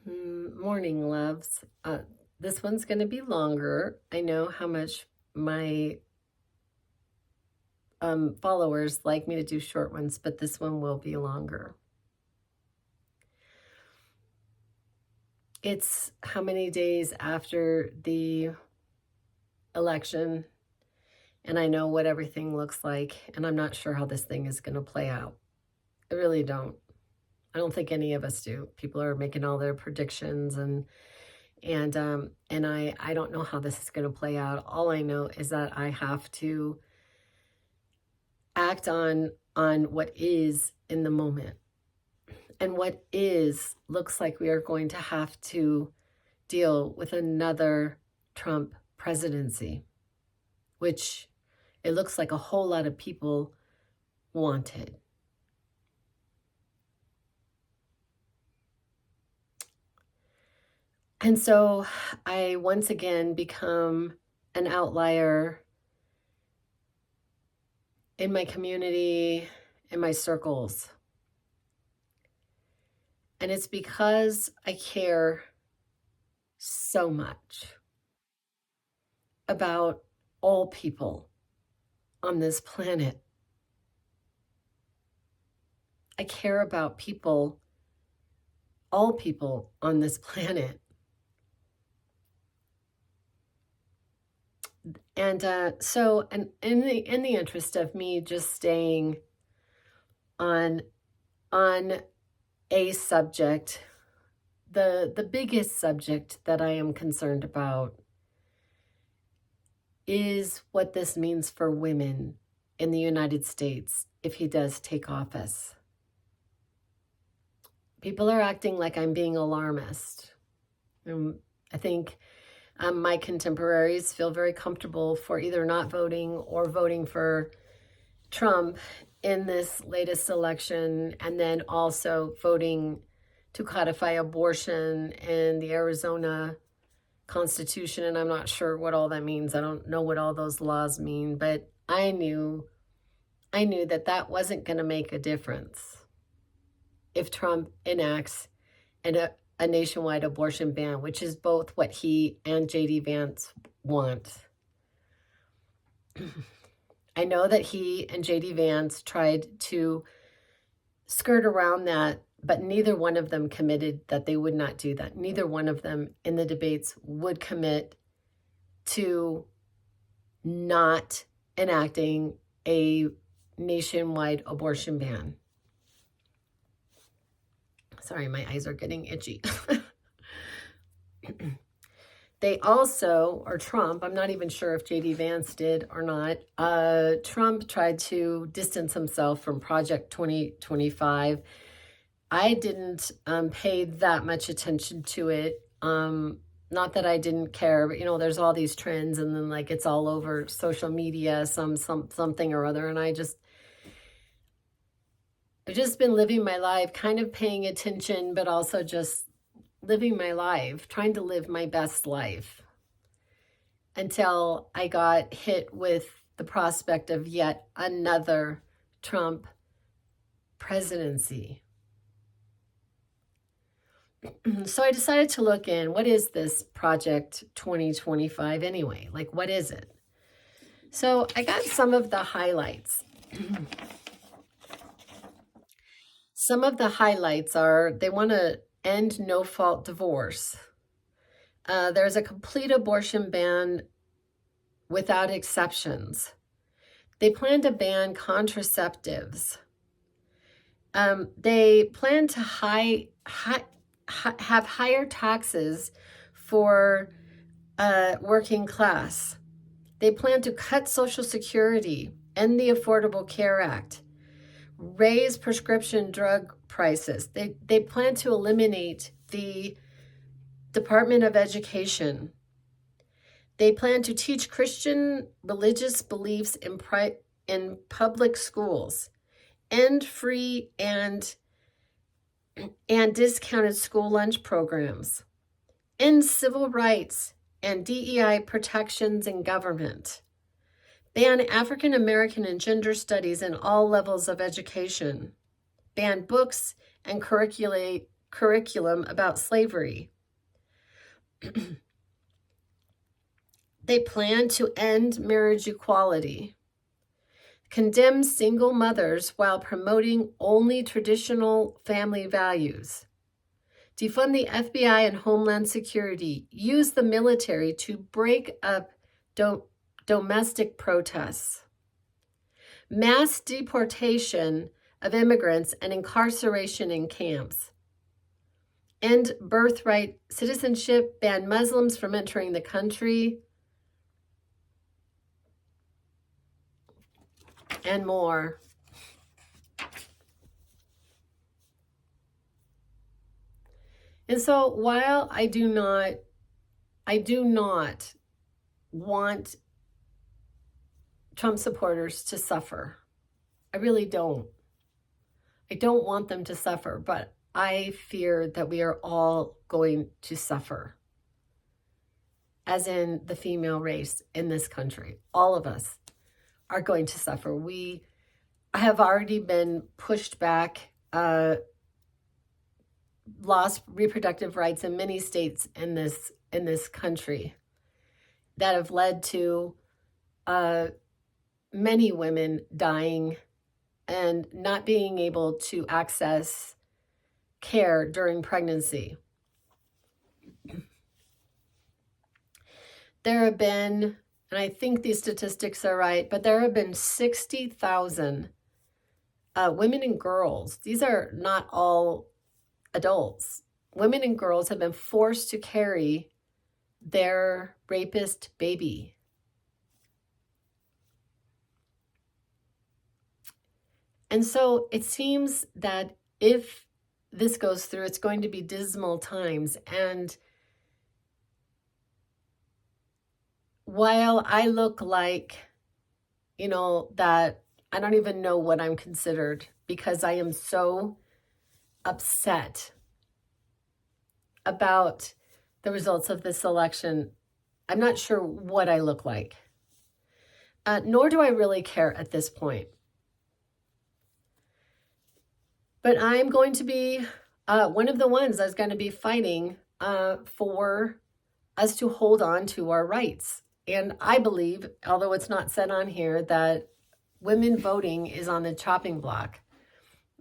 Morning, loves. This one's going to be longer. I know how much my followers like me to do short ones, but this one will be longer. It's how many days after the election, and I know what everything looks like, and I'm not sure how this thing is going to play out. I really don't. I don't think any of us do. People are making all their predictions and I don't know how this is going to play out. All I know is that I have to act on what is in the moment. And what is looks like we are going to have to deal with another Trump presidency, which it looks like a whole lot of people wanted. And so I once again become an outlier in my community, in my circles. And it's because I care so much about all people on this planet. I care about people, all people on this planet. And and in the interest of me just staying on a subject, the biggest subject that I am concerned about is what this means for women in the United States if he does take office. People are acting like I'm being alarmist. I think my contemporaries feel very comfortable for either not voting or voting for Trump in this latest election, and then also voting to codify abortion in the Arizona Constitution. And I'm not sure what all that means. I don't know what all those laws mean, but I knew that that wasn't going to make a difference if Trump enacts a nationwide abortion ban, which is both what he and J.D. Vance want. I know that he and J.D. Vance tried to skirt around that, but neither one of them committed that they would not do that. Neither one of them in the debates would commit to not enacting a nationwide abortion ban. Sorry, my eyes are getting itchy. They also, or Trump, I'm not even sure if J.D. Vance did or not, Trump tried to distance himself from Project 2025. I didn't pay that much attention to it. Not that I didn't care, but there's all these trends, and then like it's all over social media, something or other, and I've just been living my life, kind of paying attention, but also just living my life, trying to live my best life, until I got hit with the prospect of yet another Trump presidency. So I decided to look in, what is this Project 2025 anyway? Like, what is it? So I got some of the highlights. Some of the highlights are they want to end no-fault divorce. There's a complete abortion ban without exceptions. They plan to ban contraceptives. They plan to have higher taxes for working class. They plan to cut Social Security, end the Affordable Care Act, raise prescription drug prices. They plan to eliminate the Department of Education. They plan to teach Christian religious beliefs in public schools, end free and discounted school lunch programs, end civil rights and DEI protections in government, ban African American and gender studies in all levels of education, ban books and curricula curriculum about slavery. They plan to end marriage equality, condemn single mothers while promoting only traditional family values, defund the FBI and Homeland Security, use the military to break up domestic protests, mass deportation of immigrants and incarceration in camps, end birthright citizenship, ban Muslims from entering the country, and more. And so while I do not want Trump supporters to suffer. I really don't. I don't want them to suffer, but I fear that we are all going to suffer, as in the female race in this country. All of us are going to suffer. We have already been pushed back, lost reproductive rights in many states in this country that have led to many women dying and not being able to access care during pregnancy. There have been, and I think these statistics are right, but there have been 60,000 women and girls. These are not all adults. Women and girls have been forced to carry their rapist baby. And so it seems that if this goes through, it's going to be dismal times. And while I look like, that I don't even know what I'm considered, because I am so upset about the results of this election, I'm not sure what I look like. Nor do I really care at this point. But I'm going to be one of the ones that's going to be fighting for us to hold on to our rights. And I believe, although it's not said on here, that women voting is on the chopping block.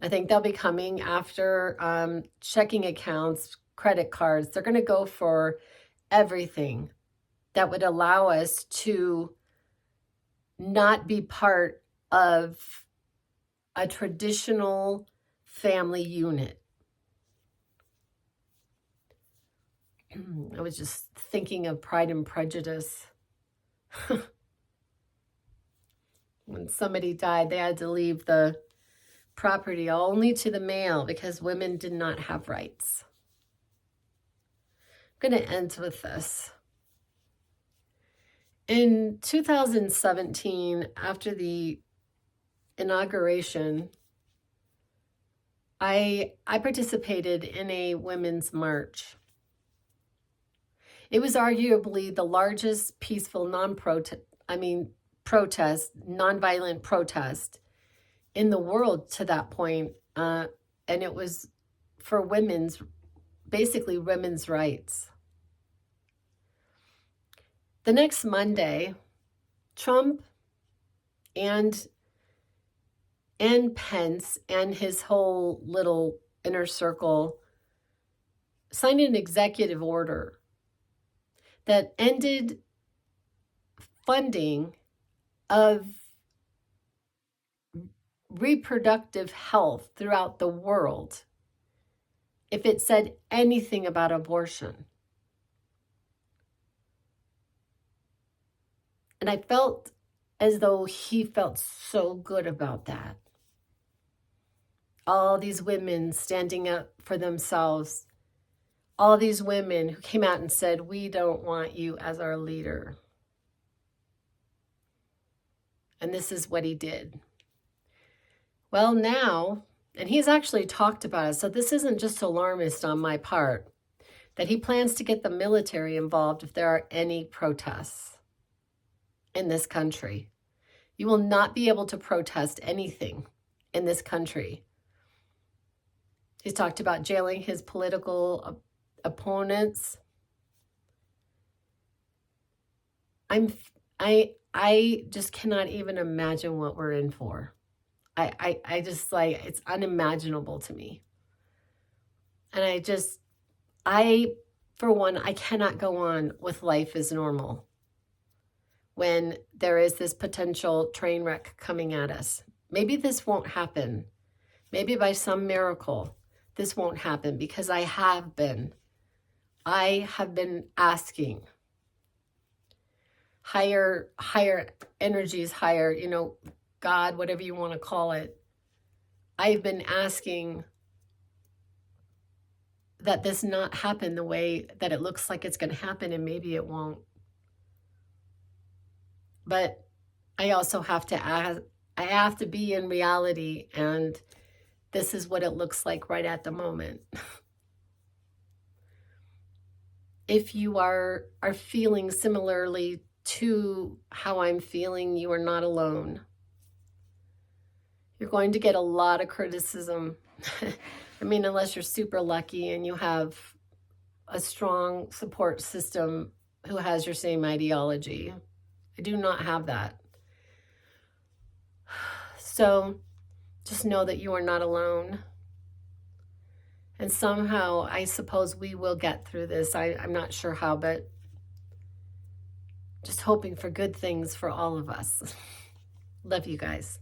I think they'll be coming after checking accounts, credit cards. They're going to go for everything that would allow us to not be part of a traditional family unit. I was just thinking of Pride and Prejudice. When somebody died, they had to leave the property only to the male because women did not have rights. I'm going to end with this. In 2017, after the inauguration, I participated in a women's march. It was arguably the largest peaceful nonviolent protest in the world to that point. And it was for basically women's rights. The next Monday, Trump and Pence and his whole little inner circle signed an executive order that ended funding of reproductive health throughout the world if it said anything about abortion. And I felt as though he felt so good about that. All these women standing up for themselves. All these women who came out and said, we don't want you as our leader. And this is what he did. Well, now, and he's actually talked about it, so this isn't just alarmist on my part, that he plans to get the military involved if there are any protests in this country. You will not be able to protest anything in this country He's talked about jailing his political opponents. I just cannot even imagine what we're in for. I just like, it's unimaginable to me. And for one, I cannot go on with life as normal when there is this potential train wreck coming at us. Maybe this won't happen. Maybe by some miracle, this won't happen, because I have been asking higher energies, higher, God, whatever you want to call it. I've been asking that this not happen the way that it looks like it's going to happen, and maybe it won't. But I also have to ask, I have to be in reality, and this is what it looks like right at the moment. If you are feeling similarly to how I'm feeling, you are not alone. You're going to get a lot of criticism. I mean, unless you're super lucky and you have a strong support system who has your same ideology. I do not have that. So just know that you are not alone. And somehow, I suppose we will get through this. I'm not sure how, but just hoping for good things for all of us. Love you guys.